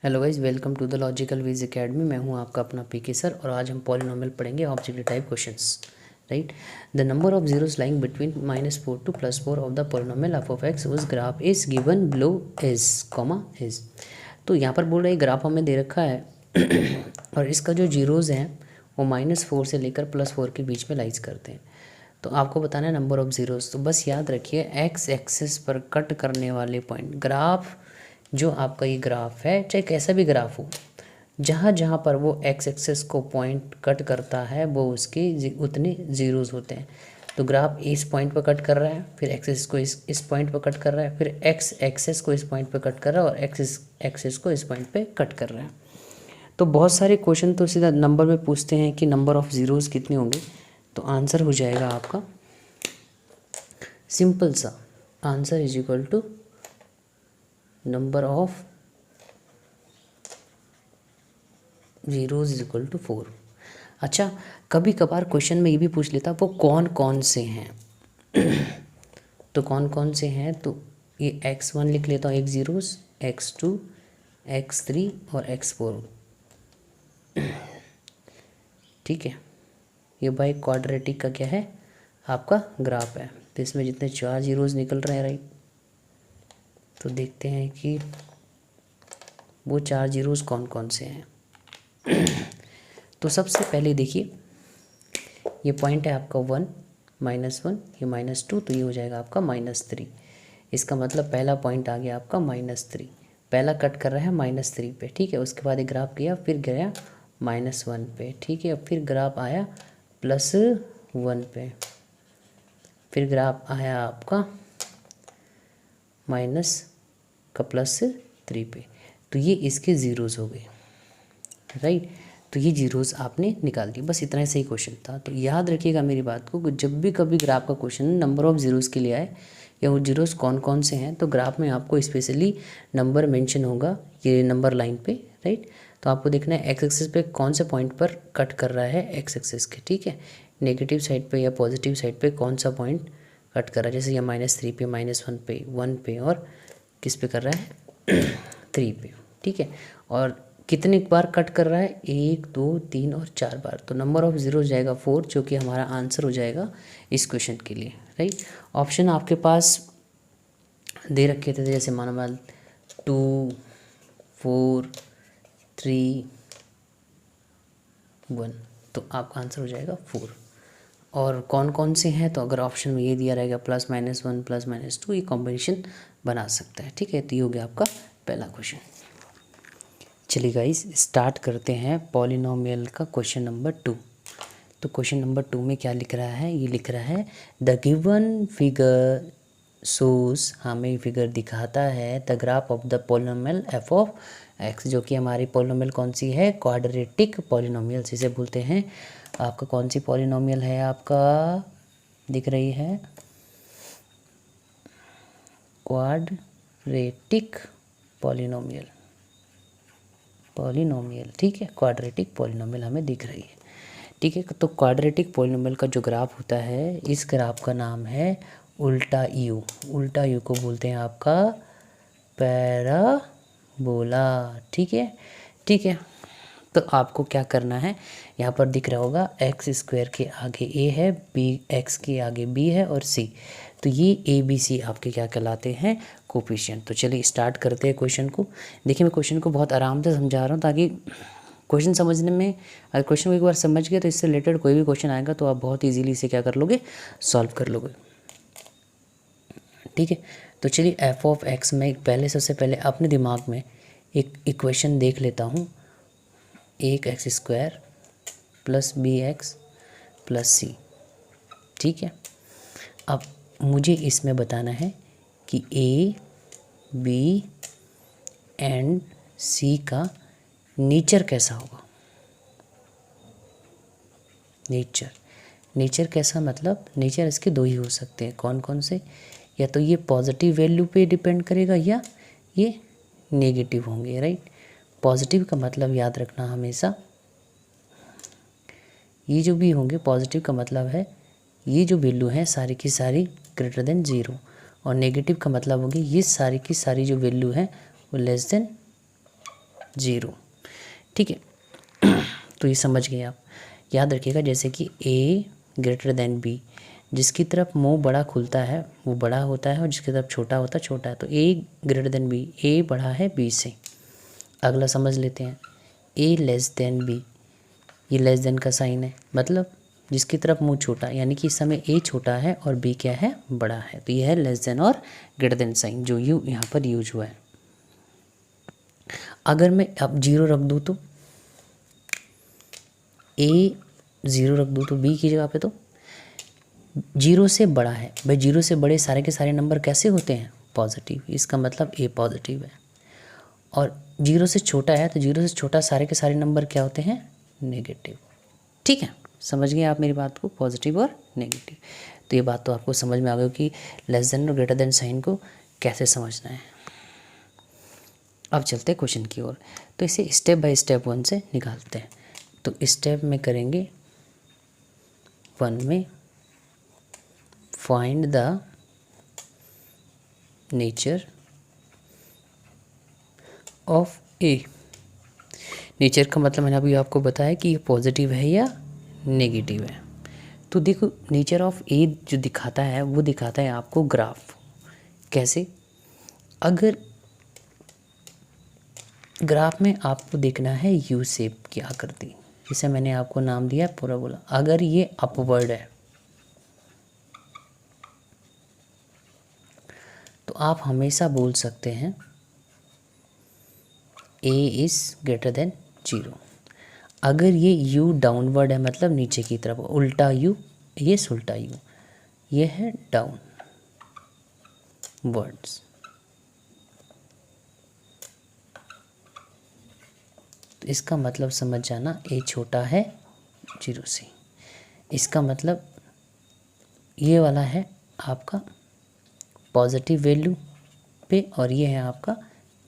Hello guys, welcome to the Logical Wiz Academy. मैं हूं आपका अपना पीके सर और आज हम पॉलिनोमियल पढ़ेंगे objective type questions. Right, the number of zeros lying between -4 to +4 of the polynomial f of x उस graph is given below is comma is. तो यहाँ पर बोल रहे हैं ग्राफ हमें दे रखा है और इसका जो जीरोज़ हैं वो -4 से लेकर +4 के बीच में लाइज करते हैं। तो आपको बताना है नंबर ऑफ जीरोस। तो बस याद रखिए एक्स एक्सिस पर कट करने वाले पॉइंट, ग्राफ जो आपका ये ग्राफ है चाहे कैसा भी ग्राफ हो, जहाँ जहाँ पर वो एक्स एक्सिस को पॉइंट कट करता है वो उसके उतने जीरोस होते हैं। तो ग्राफ इस पॉइंट पर कट कर रहा है, फिर एक्सिस को इस पॉइंट पर कट कर रहा है, फिर एक्स एक्सिस को इस पॉइंट पर कट कर रहा है और एक्सिस एक्सिस को इस पॉइंट पे कट कर रहा है। तो बहुत सारे क्वेश्चन तो सीधा नंबर में पूछते हैं कि नंबर ऑफ ज़ीरोज़ कितने होंगे। तो आंसर हो जाएगा आपका सिंपल सा, answer is equal to number of zeros is equal to 4। अच्छा, कभी कभार क्वेश्चन में ये भी पूछ लेता वो कौन कौन से हैं तो कौन कौन से हैं, तो ये x1 लिख लेता हूँ, एक जीरोज़, x2, x3 और x4। ठीक है, ये भाई क्वाड्रेटिक का क्या है, आपका ग्राफ है। तो इसमें जितने 4 जीरोज़ निकल रहे हैं, राइट, तो देखते हैं कि वो 4 जीरोज़ कौन कौन से हैं। तो सबसे पहले देखिए, ये पॉइंट है आपका 1, -1, ये -2, तो ये हो जाएगा आपका -3। इसका मतलब पहला पॉइंट आ गया आपका -3, पहला कट कर रहा है -3 पे। ठीक है, उसके बाद एक ग्राफ किया, फिर गया -1 पे। ठीक है, फिर ग्राफ आया +1 पे, फिर ग्राफ आया आपका +3 पे। तो ये इसके ज़ीरोज़ हो गए, राइट। तो ये जीरोज़ आपने निकाल दिए, बस इतना ही सही क्वेश्चन था। तो याद रखिएगा मेरी बात को, जब भी कभी ग्राफ का क्वेश्चन नंबर ऑफ़ जीरोज़ के लिए आए या वो जीरोज़ कौन कौन से हैं, तो ग्राफ में आपको स्पेशली नंबर मेंशन होगा ये नंबर लाइन पे, राइट। तो आपको देखना है एक्स एक्सिस पे कौन से पॉइंट पर कट कर रहा है एक्स एक्सिस के। ठीक है, नेगेटिव साइड पे या पॉजिटिव साइड पे कौन सा पॉइंट कट कर रहा है, जैसे ये -3 पे, -1 पे, 1 पे और किस पे कर रहा है 3 पे। ठीक है, और कितने बार कट कर रहा है, 1, 2, 3 और 4 बार। तो नंबर ऑफ जीरो हो जाएगा 4, जो कि हमारा आंसर हो जाएगा इस क्वेश्चन के लिए, राइट। ऑप्शन आपके पास दे रखे थे, जैसे मानो 2, 4, 3, 1, तो आपका आंसर हो जाएगा 4। और कौन कौन से हैं, तो अगर ऑप्शन में ये दिया रहेगा +-1 +-2, ये कॉम्बिनेशन बना सकता है। ठीक है, तो ये हो गया आपका पहला क्वेश्चन। चलिए गाइस, स्टार्ट करते हैं पॉलिनोमियल का क्वेश्चन नंबर 2। तो क्वेश्चन नंबर 2 में क्या लिख रहा है, ये लिख रहा है द गिवन फिगर शोज, हमें फिगर दिखाता है the graph of the polynomial f of x, जो कि हमारी पॉलिनोमियल कौन सी है, क्वाड्रेटिक पॉलिनोमियल इसे बोलते हैं। आपका कौन सी पॉलिनोमियल है, आपका दिख रही है क्वाड्रेटिक पॉलिनोमियल, ठीक है, क्वाड्रेटिक पॉलिनोमियल हमें दिख रही है। ठीक है, तो क्वाड्रेटिक पॉलिनोमियल का जो ग्राफ होता है, इस ग्राफ का नाम है उल्टा यू। उल्टा यू को बोलते हैं आपका पैराबोला। ठीक है, ठीक है। तो आपको क्या करना है, यहाँ पर दिख रहा होगा x² के आगे a है, x के आगे b है और c। तो ये ABC आपके क्या कहलाते हैं, कोफिशिएंट। तो चलिए स्टार्ट करते हैं क्वेश्चन को। देखिए, मैं क्वेश्चन को बहुत आराम से समझा रहा हूँ ताकि क्वेश्चन समझने में, अगर क्वेश्चन को एक बार समझ गए तो इससे रिलेटेड कोई भी क्वेश्चन आएगा तो आप बहुत ईजीली इसे क्या कर लोगे, सॉल्व कर लोगे। ठीक है, तो चलिए एफ ऑफ एक्स में पहले, सबसे पहले अपने दिमाग में एक इक्वेशन देख लेता हूँ, एक x² + bx + c। ठीक है, अब मुझे इसमें बताना है कि a, b एंड c का नेचर कैसा होगा। नेचर कैसा, मतलब नेचर इसके दो ही हो सकते हैं, कौन कौन से, या तो ये पॉजिटिव वैल्यू पे डिपेंड करेगा या ये नेगेटिव होंगे, राइट। पॉजिटिव का मतलब याद रखना हमेशा, ये जो भी होंगे पॉजिटिव का मतलब है ये जो वैल्यू है सारी की सारी ग्रेटर देन 0, और नेगेटिव का मतलब होगी ये सारी की सारी जो वैल्यू है वो लेस देन 0, ठीक है। तो ये समझ गए आप। याद रखिएगा जैसे कि a ग्रेटर देन b, जिसकी तरफ मुंह बड़ा खुलता है वो बड़ा होता है और जिसकी तरफ छोटा होता है छोटा है। तो a greater than b, a बड़ा है b से। अगला समझ लेते हैं a लेस देन b, ये लेस देन का साइन है, मतलब जिसकी तरफ मुंह छोटा, यानी कि इस समय a छोटा है और b क्या है, बड़ा है। तो यह है लेस देन और ग्रेटर देन साइन जो यू यहाँ पर यूज हुआ है। अगर मैं अब 0 रख दूँ तो a 0 रख दूँ तो b की जगह पे, तो 0 से बड़ा है भाई, 0 से बड़े सारे के सारे नंबर कैसे होते हैं, पॉजिटिव। इसका मतलब a पॉजिटिव है। और 0 से छोटा है तो 0 से छोटा सारे के सारे नंबर क्या होते हैं, नेगेटिव। ठीक है, समझ गए आप मेरी बात को, पॉजिटिव और नेगेटिव। तो ये बात तो आपको समझ में आ गई कि लेस देन और ग्रेटर देन साइन को कैसे समझना है। अब चलते हैं क्वेश्चन की ओर। तो इसे स्टेप बाय स्टेप 1 से निकालते हैं। तो स्टेप में करेंगे 1 में find the nature of A. Nature का मतलब मैंने अभी आपको बताया कि ये पॉजिटिव है या नेगेटिव है। तो देखो नेचर ऑफ ए जो दिखाता है वो दिखाता है आपको ग्राफ। कैसे, अगर ग्राफ में आपको देखना है यू शेप की आकृति, जिसे मैंने आपको नाम दिया पैराबोला। अगर ये अपवर्ड है तो आप हमेशा बोल सकते हैं a इज़ ग्रेटर देन 0। अगर ये u डाउनवर्ड है मतलब नीचे की तरफ, उल्टा u, ये उल्टा u, ये है डाउन वर्ड्स। तो इसका मतलब समझ जाना a छोटा है 0 से। इसका मतलब ये वाला है आपका पॉजिटिव वैल्यू पे और ये है आपका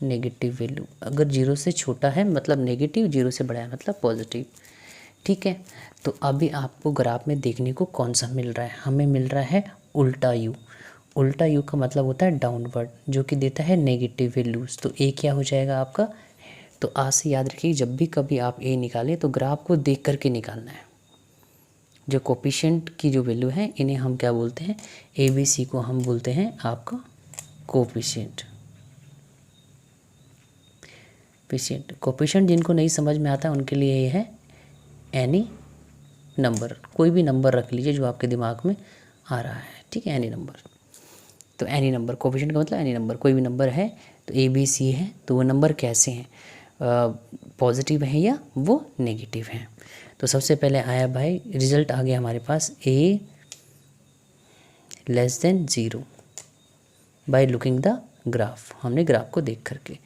नेगेटिव वैल्यू। अगर 0 से छोटा है मतलब नेगेटिव, 0 से बड़ा है मतलब पॉजिटिव। ठीक है, तो अभी आपको ग्राफ में देखने को कौन सा मिल रहा है, हमें मिल रहा है उल्टा यू। उल्टा यू का मतलब होता है डाउनवर्ड, जो कि देता है नेगेटिव वैल्यूज़। तो ए क्या हो जाएगा आपका। तो आज से याद रखिए जब भी कभी आप ए निकालें तो ग्राफ को देख करके निकालना है। जो कोफिशिएंट की जो वैल्यू है इन्हें हम क्या बोलते हैं, ए बी सी को हम बोलते हैं आपका कोफिशिएंट। कोफिशिएंट जिनको नहीं समझ में आता उनके लिए ये है एनी नंबर। कोई भी नंबर रख लीजिए जो आपके दिमाग में आ रहा है, ठीक है, एनी नंबर। तो एनी नंबर, कोफिशिएंट का मतलब एनी नंबर, कोई भी नंबर है। तो ए बी सी है तो वो नंबर कैसे हैं, पॉजिटिव है या वो नेगेटिव हैं। तो सबसे पहले आया भाई, रिजल्ट आ गया हमारे पास a less than 0 by looking the graph. हमने ग्राफ को देख करके।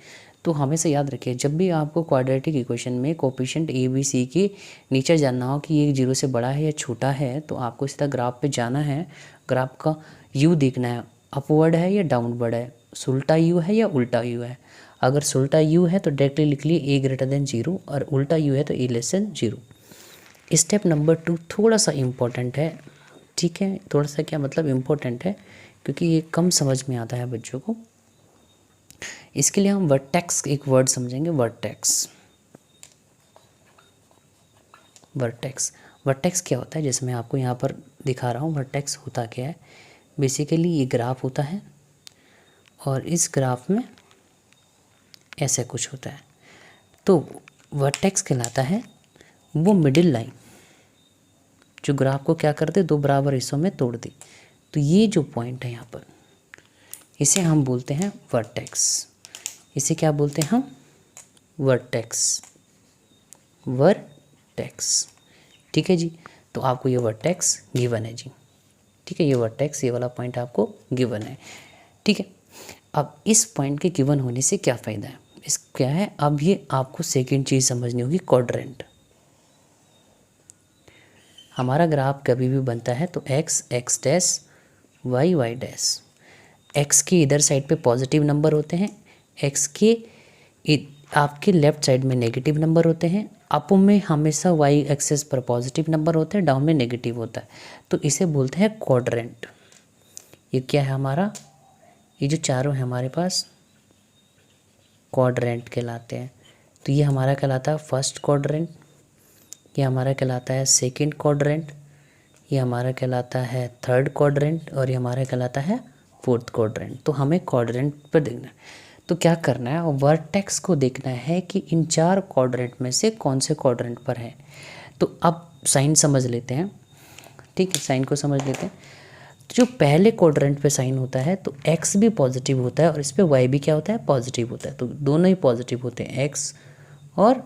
तो हमेशा याद रखिए जब भी आपको क्वाड्रेटिक इक्वेशन में कोफिशिएंट ए बी सी के नीचे जानना हो कि ये 0 से बड़ा है या छोटा है, तो आपको सीधा ग्राफ पे जाना है। ग्राफ का यू देखना है, अपवर्ड है या डाउनवर्ड है, सुल्टा यू है या उल्टा यू है। अगर सुल्टा यू है तो डायरेक्टली लिख लिए a ग्रेटर देन 0 और उल्टा यू है तो a less than 0। Step number 2 थोड़ा सा इम्पोर्टेंट है, ठीक है। थोड़ा सा क्या मतलब इम्पोर्टेंट है, क्योंकि ये कम समझ में आता है बच्चों को। इसके लिए हम वर्टेक्स एक वर्ड समझेंगे, वर्टेक्स। वर्टेक्स, वर्टेक्स क्या होता है, जैसे मैं आपको यहाँ पर दिखा रहा हूँ। वर्टेक्स होता क्या है, बेसिकली ये ग्राफ होता है और इस ग्राफ में ऐसा कुछ होता है। तो वर्टेक्स कहलाता है वो मिडिल लाइन जो ग्राफ को क्या कर दे, दो बराबर हिस्सों में तोड़ दे। तो ये जो पॉइंट है यहाँ पर, इसे हम बोलते हैं वर्टेक्स। इसे क्या बोलते हैं हम, वर्टेक्स। वर्टेक्स, ठीक है जी। तो आपको ये वर्टेक्स गिवन है जी, ठीक है। ये वर्टेक्स, ये वाला पॉइंट आपको गिवन है, ठीक है। अब इस पॉइंट के गिवन होने से क्या फ़ायदा है, इस क्या है, अब ये आपको सेकंड चीज़ समझनी होगी, क्वाड्रेंट। हमारा ग्राफ कभी भी बनता है तो x x dash y y dash. X के इधर साइड पे पॉजिटिव नंबर होते हैं, एक्स के आपके लेफ्ट साइड में नेगेटिव नंबर होते हैं, अप में हमेशा वाई एक्सेस पर पॉजिटिव नंबर होते हैं, डाउन में नेगेटिव होता है। तो इसे बोलते हैं क्वाड्रेंट। ये क्या है हमारा, ये जो चारों है हमारे पास क्वाड्रेंट कहलाते हैं, तो ये हमारा कहलाता है फर्स्ट क्वाड्रेंट, ये हमारा कहलाता है सेकंड क्वाड्रेंट, ये हमारा कहलाता है थर्ड क्वाड्रेंट और ये हमारा कहलाता है फोर्थ क्वाड्रेंट। तो हमें क्वाड्रेंट पर देखना है, तो क्या करना है, वर्टेक्स को देखना है कि इन 4 क्वाड्रेंट में से कौन से क्वाड्रेंट पर है। तो अब साइन समझ लेते हैं, ठीक है, साइन को समझ लेते हैं। तो जो पहले क्वाड्रेंट पे साइन होता है तो x भी पॉजिटिव होता है और इस पे y भी क्या होता है, पॉजिटिव होता है। तो दोनों ही पॉजिटिव होते हैं, x और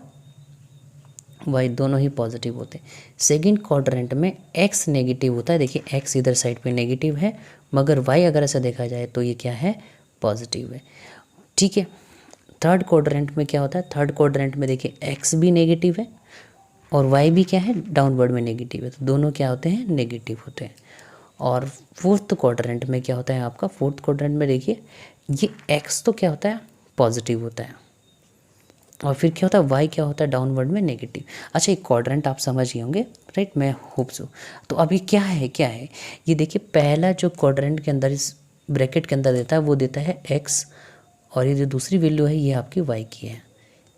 y दोनों ही पॉजिटिव होते हैं। सेकंड क्वाड्रेंट में x नेगेटिव होता है, देखिए x इधर साइड पे नेगेटिव है, मगर y अगर ऐसा देखा जाए तो ये क्या है, पॉजिटिव है, ठीक है। थर्ड क्वाड्रेंट में क्या होता है, थर्ड क्वाड्रेंट में देखिए x भी नेगेटिव है और y भी क्या है, डाउनवर्ड में नेगेटिव है, तो दोनों क्या होते हैं, नेगेटिव होते हैं। और फोर्थ क्वाड्रेंट में क्या होता है आपका, फोर्थ क्वाड्रेंट में देखिए ये x तो क्या होता है, पॉजिटिव होता है और फिर क्या होता है, y क्या होता है, डाउनवर्ड में नेगेटिव। अच्छा, एक क्वाड्रेंट आप समझ गए होंगे, राइट, मैं होप सो। तो अभी क्या है, क्या है ये देखिए, पहला जो क्वाड्रेंट के अंदर इस ब्रैकेट के अंदर देता है वो देता है x और ये जो दूसरी वैल्यू है ये आपकी y की है,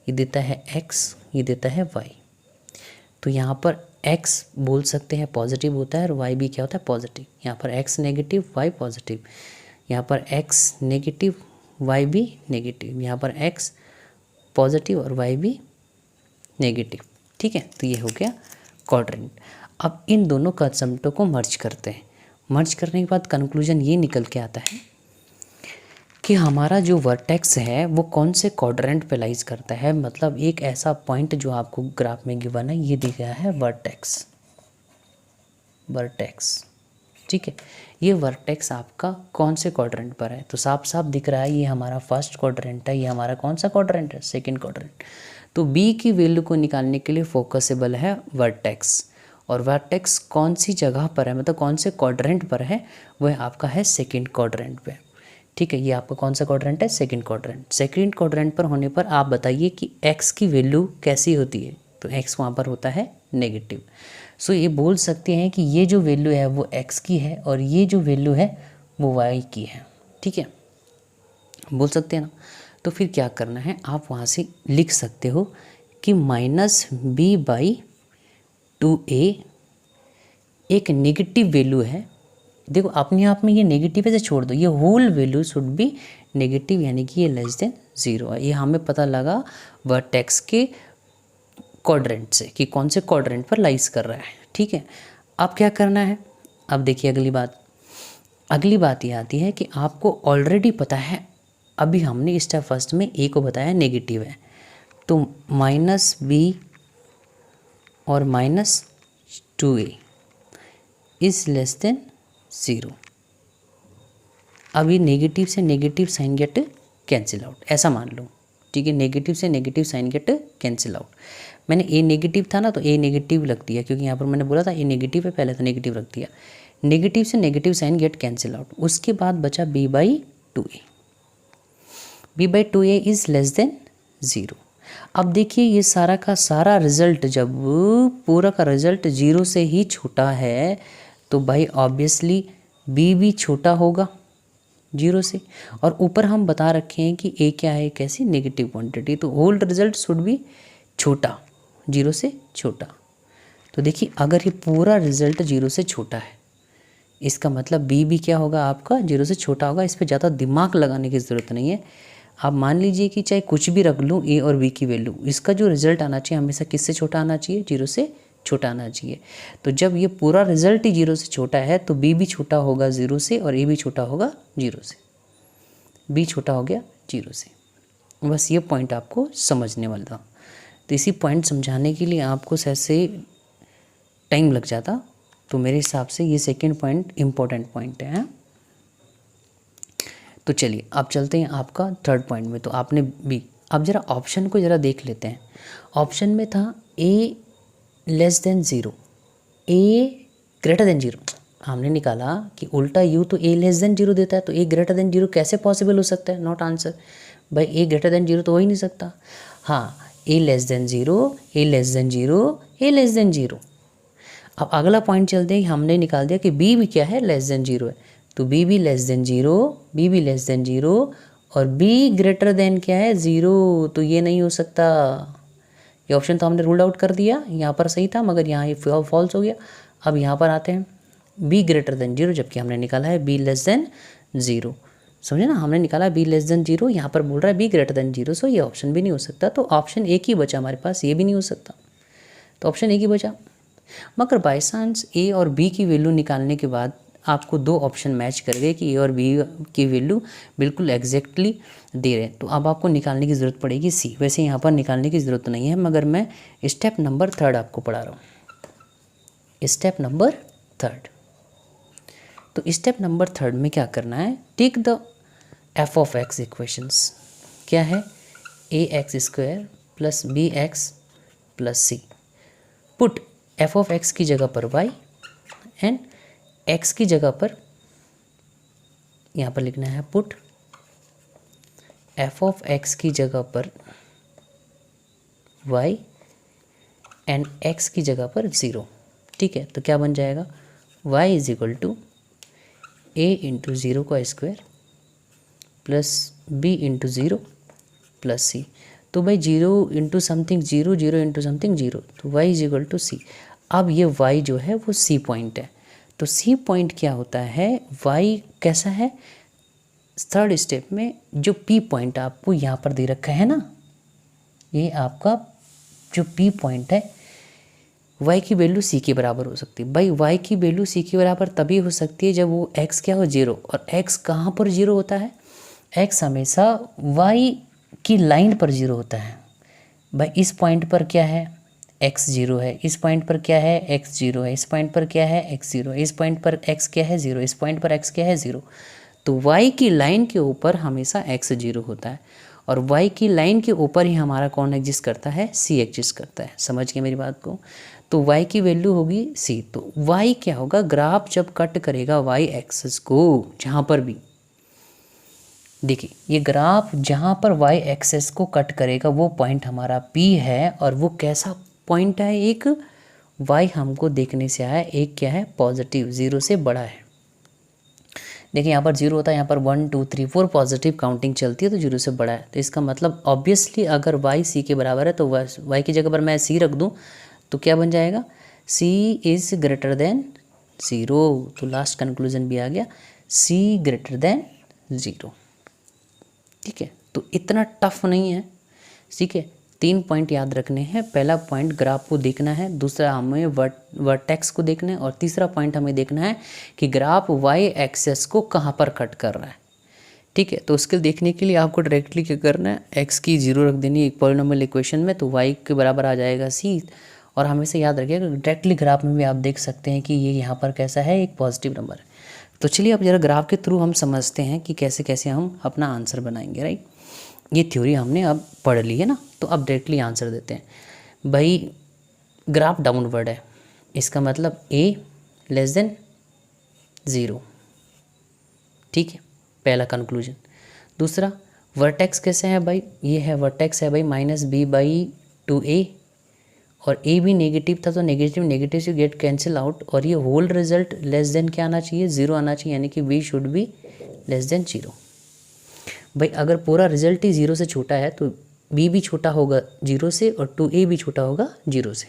ये देता है x, ये देता है y। तो यहाँ पर x बोल सकते हैं पॉजिटिव होता है और y भी क्या होता है, पॉजिटिव। यहाँ पर x नेगेटिव y पॉजिटिव, यहाँ पर x नेगेटिव y भी नेगेटिव, यहाँ पर x पॉजिटिव और y भी नेगेटिव, ठीक है। तो ये हो गया क्वाड्रेंट। अब इन दोनों कंसेप्टों को मर्ज करते हैं, मर्ज करने के बाद कंक्लूजन ये निकल के आता है कि हमारा जो वर्टेक्स है वो कौन से क्वाड्रेंट पे लाइज करता है। मतलब एक ऐसा पॉइंट जो आपको ग्राफ में गिवन है, ये दिख रहा है वर्टेक्स, वर्टेक्स, ठीक है। ये वर्टेक्स आपका कौन से क्वाड्रेंट पर है, तो साफ साफ दिख रहा है ये हमारा फर्स्ट क्वाड्रेंट है, ये हमारा कौन सा क्वाड्रेंट है, सेकंड क्वाड्रेंट। तो बी की वैल्यू को निकालने के लिए फोकसेबल है वर्टेक्स, और वर्टेक्स कौन सी जगह पर है, मतलब कौन से क्वाड्रेंट पर है, वह आपका है सेकंड क्वाड्रेंट पे, ठीक है। ये आपका कौन सा क्वाड्रेंट है, सेकंड क्वाड्रेंट। सेकंड क्वाड्रेंट पर होने पर आप बताइए कि x की वैल्यू कैसी होती है, तो x वहाँ पर होता है नेगेटिव। सो ये बोल सकते हैं कि ये जो वैल्यू है वो x की है और ये जो वैल्यू है वो y की है, ठीक है, बोल सकते हैं ना। तो फिर क्या करना है, आप वहाँ से लिख सकते हो कि -b/2a एक नेगेटिव वैल्यू है। देखो अपने आप में ये नेगेटिव है, से छोड़ दो, ये whole value should be negative, यानी कि ये लेस देन 0 है। ये हमें पता लगा वर्टेक्स के क्वाड्रेंट से कि कौन से क्वाड्रेंट पर लाइज कर रहा है, ठीक है। अब क्या करना है, अब देखिए अगली बात ये आती है कि आपको ऑलरेडी पता है, अभी हमने स्टेप फर्स्ट में a को बताया नेगेटिव है, तो -b और -2a इज लेस देन 0। अभी नेगेटिव से negative sign get cancel out, ऐसा मान लो, ठीक है। नेगेटिव से negative sign get cancel out. मैंने ए नेगेटिव था ना तो ए नेगेटिव रख दिया, क्योंकि यहाँ पर मैंने बोला था ए नेगेटिव है, पहले तो नेगेटिव रख दिया। नेगेटिव से negative sign get cancel out, उसके बाद बचा b/2a। b/2a is less than 0। अब देखिए ये सारा का सारा रिजल्ट, जब पूरा का रिजल्ट 0 से ही छोटा है तो भाई ऑब्वियसली b भी छोटा होगा 0 से, और ऊपर हम बता रखे हैं कि a क्या है, कैसी नेगेटिव क्वांटिटी, तो होल रिजल्ट शुड भी छोटा, 0 से छोटा। तो देखिए अगर ये पूरा रिजल्ट 0 से छोटा है, इसका मतलब b भी क्या होगा आपका, 0 से छोटा होगा। इस पर ज़्यादा दिमाग लगाने की ज़रूरत नहीं है। आप मान लीजिए कि चाहे कुछ भी रख लूँ a और b की वैल्यू, इसका जो रिजल्ट आना चाहिए हमेशा किससे छोटा आना चाहिए, 0 से छोटा आना चाहिए। तो जब ये पूरा रिजल्ट ही 0 से छोटा है तो b भी छोटा होगा 0 से और a भी छोटा होगा 0 से, b छोटा हो गया 0 से। बस ये पॉइंट आपको समझने वाला था। तो इसी पॉइंट समझाने के लिए आपको ऐसे टाइम लग जाता, तो मेरे हिसाब से ये सेकंड पॉइंट इम्पोर्टेंट पॉइंट है। तो चलिए अब चलते हैं आपका थर्ड पॉइंट में। तो आपने बी, अब ज़रा ऑप्शन को ज़रा देख लेते हैं। ऑप्शन में था a less than 0, a greater than 0। हमने निकाला कि उल्टा u तो a लेस देन 0 देता है, तो a ग्रेटर देन 0 कैसे पॉसिबल हो सकता है, नॉट आंसर भाई, a ग्रेटर देन 0 तो हो ही नहीं सकता। हाँ, a less than 0, a less than 0, a less than 0। अब अगला पॉइंट चलते हैं, हमने निकाल दिया कि b भी क्या है, लेस देन 0 है, तो b भी लेस देन 0, b भी लेस देन 0 और बी ग्रेटर देन क्या है 0, तो ये नहीं हो सकता। ये ऑप्शन तो हमने रूल आउट कर दिया, यहाँ पर सही था मगर यहाँ ये फॉल्स हो गया। अब यहाँ पर आते हैं बी ग्रेटर देन 0, जबकि हमने निकाला है बी लेस देन 0। समझे ना, हमने निकाला बी लेस देन 0, यहाँ पर बोल रहा है बी ग्रेटर देन 0, सो ये ऑप्शन भी नहीं हो सकता। तो ऑप्शन एक ही बचा हमारे पास, ये भी नहीं हो सकता, तो ऑप्शन एक ही बचा। मगर बाई चांस ए और बी की वैल्यू निकालने के बाद आपको दो ऑप्शन मैच कर गए कि ए और बी की वैल्यू बिल्कुल एग्जैक्टली दे रहे हैं, तो अब आपको निकालने की ज़रूरत पड़ेगी सी। वैसे यहाँ पर निकालने की ज़रूरत नहीं है, मगर मैं स्टेप नंबर 3 आपको पढ़ा रहा हूँ। स्टेप नंबर 3, तो स्टेप नंबर 3 में क्या करना है, take the f of x equations. क्या है, a x square plus b x plus c. Put f of x की जगह पर वाई एंड एक्स की जगह पर यहाँ पर लिखना है पुट एफ ऑफ एक्स की जगह पर वाई एंड एक्स की जगह पर 0। ठीक है, तो क्या बन जाएगा, y is equal to a into 0 का square plus b into 0 plus c. तो भाई 0 इंटू समथिंग 0, 0 इंटू समथिंग 0, तो y इज इक्वल टू सी। अब ये y जो है वो सी पॉइंट है, तो सी पॉइंट क्या होता है, y कैसा है, थर्ड स्टेप में जो p पॉइंट आपको यहाँ पर दे रखा है ना, ये आपका जो p पॉइंट है y की वैल्यू c के बराबर हो सकती है। भाई y की वैल्यू c के बराबर तभी हो सकती है जब वो x क्या हो 0, और x कहाँ पर 0 होता है, x हमेशा y की लाइन पर 0 होता है। भाई इस पॉइंट पर क्या है, x 0 है, इस पॉइंट पर क्या है, x 0 है, इस पॉइंट पर क्या है, x 0 है, इस पॉइंट पर x क्या है 0, इस पॉइंट पर x क्या है 0। तो y की लाइन के ऊपर हमेशा x 0 होता है, और y की लाइन के ऊपर ही हमारा कौन एग्जिस्ट करता है, c एग्जिस्ट करता है। समझ गए मेरी बात को, तो y की वैल्यू होगी c। तो y क्या होगा, ग्राफ जब कट करेगा y एक्सिस को, जहाँ पर भी देखिए ये ग्राफ जहाँ पर y एक्सिस को कट करेगा वो पॉइंट हमारा p है, और वो कैसा पॉइंट है, एक y हमको देखने से आया, एक क्या है पॉजिटिव 0 से बड़ा है। देखिए यहाँ पर 0 होता है, यहाँ पर 1 2 3 4 पॉजिटिव काउंटिंग चलती है, तो 0 से बड़ा है। तो इसका मतलब ऑब्वियसली अगर y c के बराबर है तो y की जगह पर मैं c रख दूँ तो क्या बन जाएगा, c इज़ ग्रेटर देन 0। तो लास्ट कंक्लूजन भी आ गया, c ग्रेटर देन 0। ठीक है, तो इतना टफ नहीं है। ठीक है, 3 पॉइंट याद रखने हैं। पहला पॉइंट ग्राफ को देखना है, दूसरा हमें वर्टेक्स को देखना है, और तीसरा पॉइंट हमें देखना है कि ग्राफ वाई एक्सेस को कहाँ पर कट कर रहा है। ठीक है, तो उसके देखने के लिए आपको डायरेक्टली क्या करना है, एक्स की 0 रख देनी है एक पॉलिनोमियल इक्वेशन में, तो वाई के बराबर आ जाएगा सी। और हमेशा याद रखिएगा डायरेक्टली ग्राफ में भी आप देख सकते हैं कि ये यहाँ पर कैसा है, एक पॉजिटिव नंबर है। तो चलिए अब जरा ग्राफ के थ्रू हम समझते हैं कि कैसे कैसे हम अपना आंसर बनाएंगे। राइट, ये थ्योरी हमने अब पढ़ ली है ना, तो अब डायरेक्टली आंसर देते हैं। भाई ग्राफ डाउनवर्ड है, इसका मतलब a लेस देन 0। ठीक है, पहला कंक्लूजन। दूसरा वर्टेक्स कैसे है भाई, ये है वर्टेक्स है भाई -b/2a, और a भी नेगेटिव था, तो नेगेटिव नेगेटिव से गेट कैंसिल आउट, और ये होल रिजल्ट लेस देन क्या आना चाहिए, 0 आना चाहिए, यानी कि v should be less than 0। भाई अगर पूरा रिजल्ट ही 0 से छोटा है तो b भी छोटा होगा 0 से, और 2a भी छोटा होगा 0 से।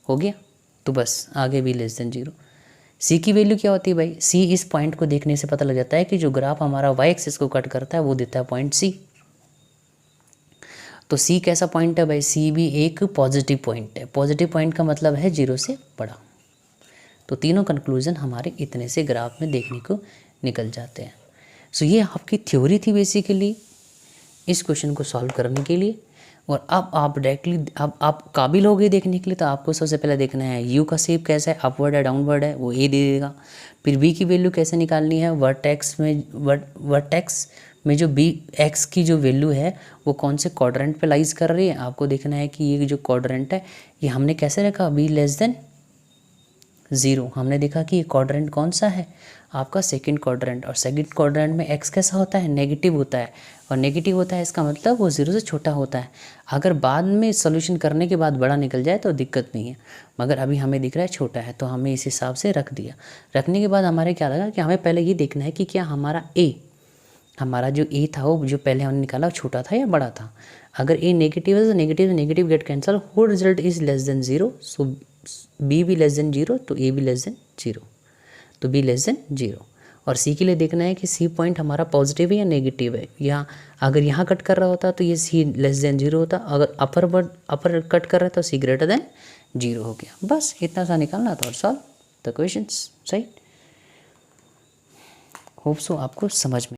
हो गया, तो बस आगे b लेस देन 0। c की वैल्यू क्या होती है भाई, c इस पॉइंट को देखने से पता लग जाता है कि जो ग्राफ हमारा y एक्सिस को कट करता है वो देता है पॉइंट c। तो c कैसा पॉइंट है भाई, c भी एक पॉजिटिव पॉइंट है। पॉजिटिव पॉइंट का मतलब है 0 से बड़ा। तो तीनों कंक्लूजन हमारे इतने से ग्राफ में देखने को निकल जाते हैं। सो ये आपकी थ्योरी थी बेसिकली इस क्वेश्चन को सॉल्व करने के लिए। और अब आप डायरेक्टली अब आप काबिल हो गए देखने के लिए, तो आपको सबसे पहले देखना है यू का शेप कैसा है, अपवर्ड है डाउनवर्ड है, वो ए दे देगा। फिर बी की वैल्यू कैसे निकालनी है, वर्टेक्स में जो बी एक्स की जो वैल्यू है वो कौन से क्वाड्रेंट पे लाइज कर रही है, आपको देखना है कि ये जो क्वाड्रेंट है ये हमने कैसे रखा, बी लेस देन 0। हमने देखा कि ये क्वाड्रेंट कौन सा है, आपका सेकंड क्वाड्रेंट, और सेकंड क्वाड्रेंट में x कैसा होता है, नेगेटिव होता है, और नेगेटिव होता है इसका मतलब वो 0 से छोटा होता है। अगर बाद में सॉल्यूशन करने के बाद बड़ा निकल जाए तो दिक्कत नहीं है, मगर अभी हमें दिख रहा है छोटा है, तो हमें इस हिसाब से रख दिया। रखने के बाद हमारे क्या लगा कि हमें पहले ये देखना है कि क्या हमारा a हमारा जो ए था वो जो पहले हमने निकाला छोटा था या बड़ा था। अगर ए नेगेटिव है तो negative negative get cancel, whole result is less than 0, so b भी लेस देन 0 तो ए भी लेस देन 0, तो बी लेस देन 0। और सी के लिए देखना है कि सी पॉइंट हमारा पॉजिटिव है या नेगेटिव है। या अगर यहाँ कट कर रहा होता तो ये सी लेस देन 0 होता, अगर अपर कट कर रहा है तो सी ग्रेटर देन 0 हो गया। बस इतना सा निकालना था और solve the questions. Right, hope so आपको समझ में